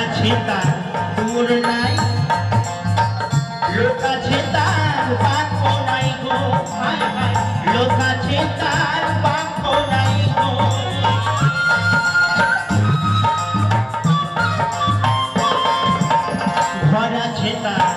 আছে তার দূর নাই, লোক আছে তার বাক্য নাই গো, লোক আছে তার বাক্য নাই গো। ঘর আছে তার